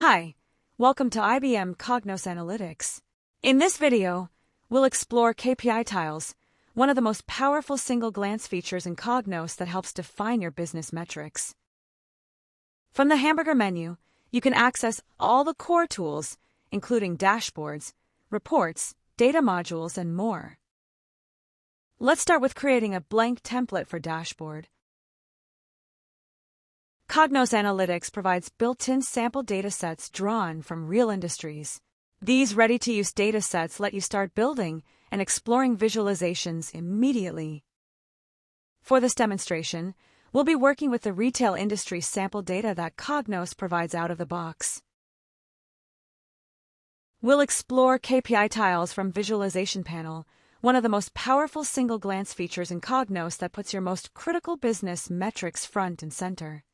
Hi, welcome to IBM Cognos Analytics. In this video, we'll explore KPI tiles, one of the most powerful single-glance features in Cognos that helps define your business metrics. From the hamburger menu, you can access all the core tools, including dashboards, reports, data modules, and more. Let's start with creating a blank template for dashboard. Cognos Analytics provides built-in sample datasets drawn from real industries. These ready-to-use datasets let you start building and exploring visualizations immediately. For this demonstration, we'll be working with the retail industry sample data that Cognos provides out of the box. We'll explore KPI tiles from Visualization Panel, one of the most powerful single-glance features in Cognos that puts your most critical business metrics front and center.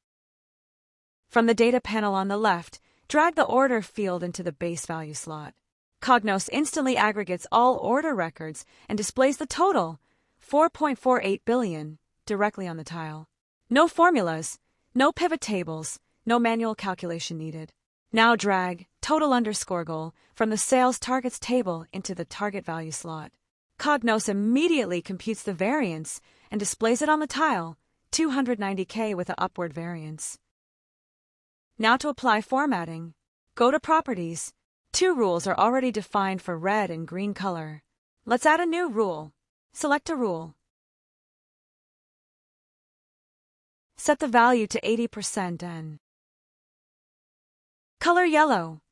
From the data panel on the left, drag the order field into the base value slot. Cognos instantly aggregates all order records and displays the total, 4.48 billion, directly on the tile. No formulas, no pivot tables, no manual calculation needed. Now drag total_goal from the sales targets table into the target value slot. Cognos immediately computes the variance and displays it on the tile, 290K with an upward variance. Now to apply formatting, go to Properties. Two rules are already defined for red and green color. Let's add a new rule. Select a rule. Set the value to 80% and color yellow.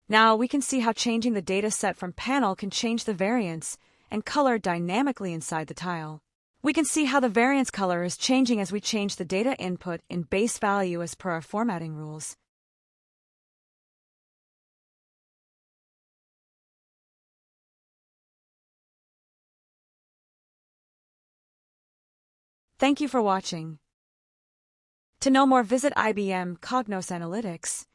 Now we can see how changing the data set from panel can change the variance and color dynamically inside the tile. We can see how the variance color is changing as we change the data input in base value as per our formatting rules. Thank you for watching. To know more, visit IBM Cognos Analytics.